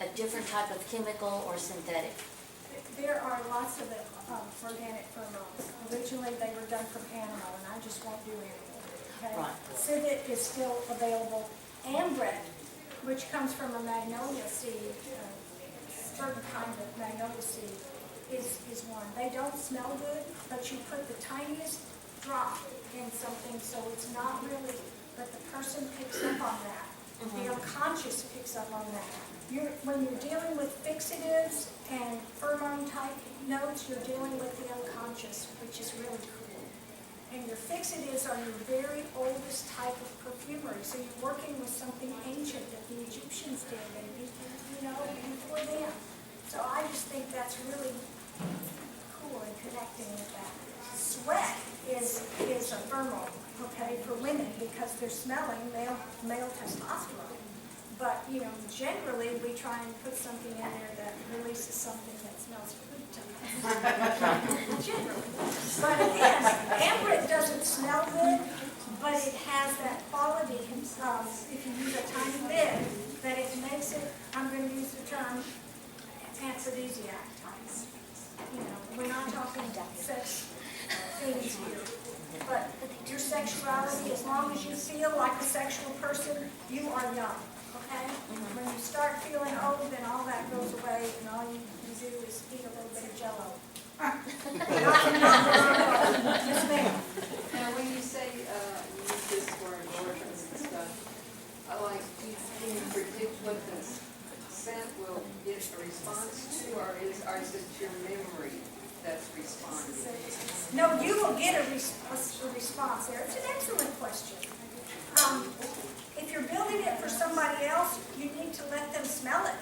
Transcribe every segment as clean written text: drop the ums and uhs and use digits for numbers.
a different type of chemical or synthetic? There are lots of organic pheromones. Originally, they were done from animal, and I just won't do animal. Okay? Right. Civet is still available. Ambret, which comes from a magnolia seed, certain kind of magnolia seed, is one. They don't smell good, but you put the tiniest drop in something, so it's not really, but the person picks up on that. The unconscious picks up on that. When you're dealing with fixatives and pheromone-type notes, you're dealing with the unconscious, which is really cool. And your fixatives are your very oldest type of perfumery. So you're working with something ancient that the Egyptians did, and before them. So I just think that's really cool in connecting with that. Sweat is a pheromone, okay, for women because they're smelling male testosterone. But, generally we try and put something in there that releases something that smells good to us. Generally. But again, ambret doesn't smell good, but it has that quality, if you use a tiny bit, that it makes it, I'm going to use the term, aphrodisiac type. We're not talking sex things here. But your sexuality, as long as you feel like a sexual person, you are young. Okay? When you start feeling old, then all that goes away, and all you do is eat a little bit of Jell-O. Yes, ma'am. Now, when you say you use this for endorphins and stuff, can you predict what the scent will get a response to, or is it your memory that's responding? No, you will get a response there. It's an excellent question. If you're building it for somebody else, you need to let them smell it,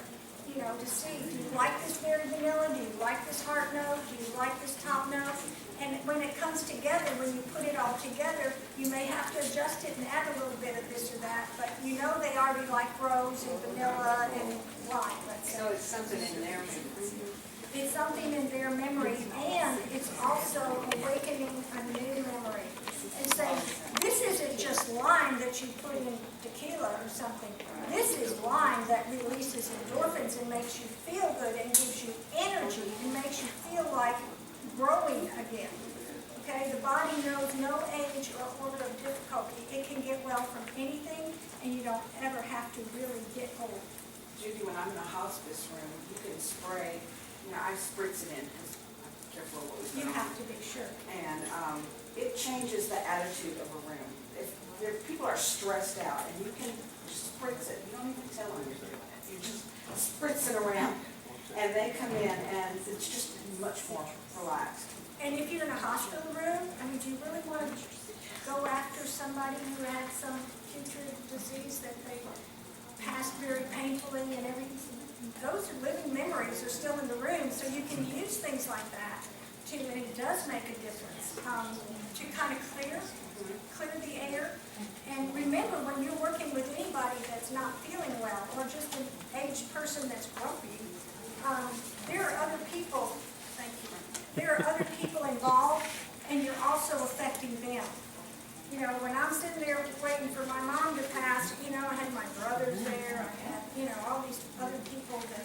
to see, do you like this very vanilla? Do you like this heart note? Do you like this top note? And when it comes together, when you put it all together, you may have to adjust it and add a little bit of this or that, but they already like rose and vanilla and lime, let's say. So it's something in their memory. It's something in their memory, and it's also awakening a new memory. And saying, this isn't just lime that you put in tequila or something. This is lime that releases endorphins and makes you feel good and gives you energy and makes you feel like growing again. Okay, the body knows no age or order of difficulty. It can get well from anything, and you don't ever have to really get old. Judy, when I'm in a hospice room, you can spray, I spritz it in because I'm careful what we put You on. have to be sure. And it changes the attitude of a room. If people are stressed out, and you can just spritz it, you don't even tell them you're doing it. You just spritz it around, and they come in, and it's just much more relaxed. And if you're in a hospital room, do you really want to go after somebody who had some putrid disease that they passed very painfully and everything? Those living memories are still in the room, so you can use things like that too, and it does make a difference to kind of clear the air. And remember, when you're working with anybody that's not feeling well, or just an aged person that's grumpy, there are other people. Thank you. There are other people involved, and you're also affecting them. When I'm sitting there waiting for my mom to pass, I had my brothers there, I had, all these other people that,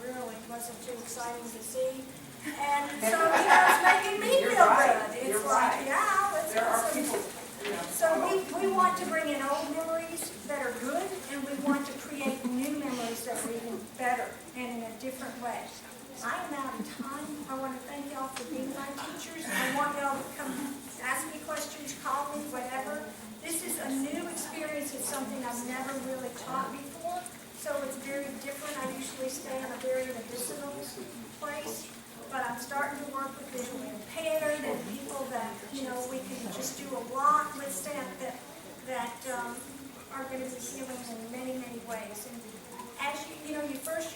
really wasn't too exciting to see. And so, it's making me You're feel right. good. It's You're like, right. yeah, let's There are listen. people, So we want to bring in old memories that are good, and we want to create new memories that are even better and in a different way. I am out of time. I want to thank y'all for being my teachers. I want y'all to come ask me questions, call me, whatever. This is a new experience. It's something I've never really taught before, so it's very different. I usually stay in a very medicinal place, but I'm starting to work with visually impaired and people that, we can just do a block with that are going to be healing in many, many ways. And as you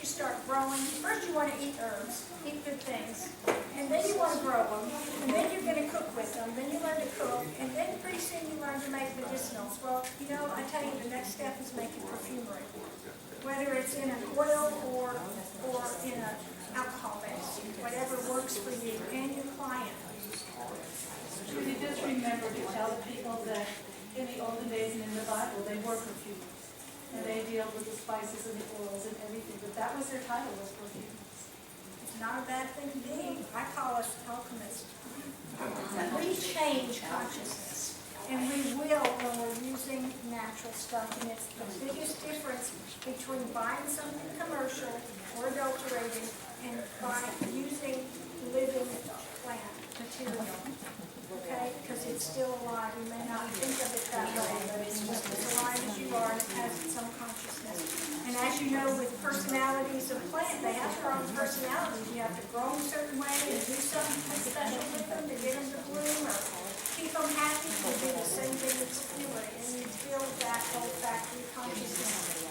start growing. First you want to eat herbs, eat good things, and then you want to grow them, and then you're going to cook with them, then you learn to cook, and then pretty soon you learn to make medicinals. Well, I tell you, the next step is making perfumery, whether it's in an oil or in an alcohol base, whatever works for you and your client. Judy, just remember to tell people that in the olden days and in the Bible, they were perfumers. And they deal with the spices and the oils and everything. But that was their title, was perfume. It's not a bad thing to be. I call us alchemists. We change consciousness, and we will when we're using natural stuff, and it's the biggest difference between buying something commercial or adulterated and using living plant material, okay? Because it's still alive. You may not think of it that way, but it's just as alive as you are, and it has some consciousness. And as you know, with personalities of plants, they have their own personalities. You have to grow them a certain way and do something special with them to get them to bloom or keep them happy. You do the same thing with perfumery, and you build that olfactory consciousness.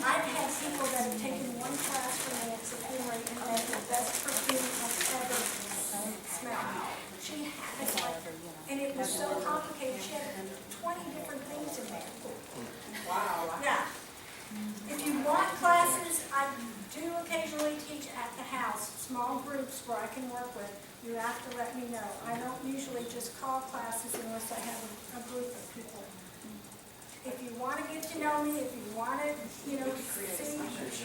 I've had people that have taken one class from me at perfumery and made the best perfume I've ever smelled. She had it like, and it was so complicated. She had 20 different things in there. Wow. Yeah. If you want classes, I do occasionally teach at the house, small groups where I can work with. You have to let me know. I don't usually just call classes unless I have a group of people. If you want to get to know me, if you want to, see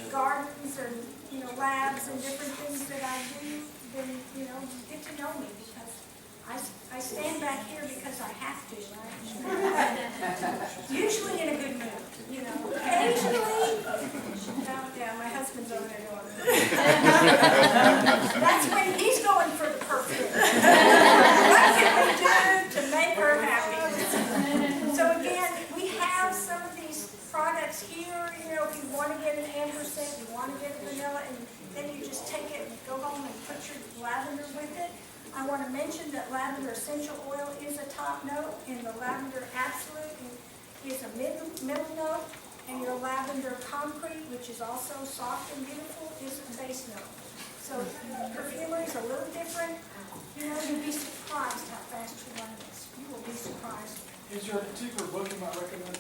gardens or, labs and different things that I do, then, get to know me because I stand back here because I have to, right? Usually in a good mood, occasionally. Yeah, my husband's over there going. That's when he's going for the perfume. What can we do to make her happy? So again, we have some of these products here, if you want to get an amber scent, you want to get a vanilla, and then you just take it and go home and put your lavender with it. I want to mention that lavender essential oil is a top note, and the lavender absolute is a middle note, and your lavender concrete, which is also soft and beautiful, is a base note. So perfumery is a little different. You'd be surprised how fast you learn this. You will be surprised. Is there a particular book you might recommend?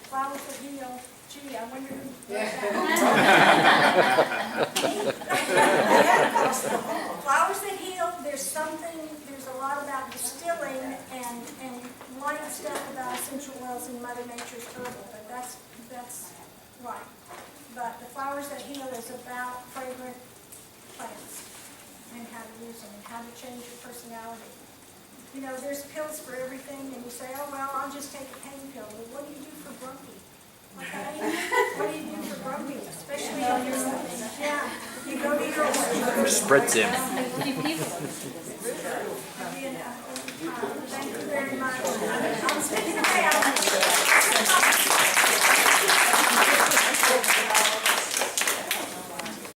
Flowers that heal. Gee, I wonder who wrote that. Flowers that heal. There's a lot about distilling and light stuff about essential oils in Mother Nature's herbal, but that's right. But the Flowers That Heal is about fragrant plants and how to use them and how to change your personality. There's pills for everything, and you say, oh, well, I'll just take a pain pill. Well, what do you do for bronchi? Okay? What do you do for bronchi? Especially if you're, you go to your Spritz him.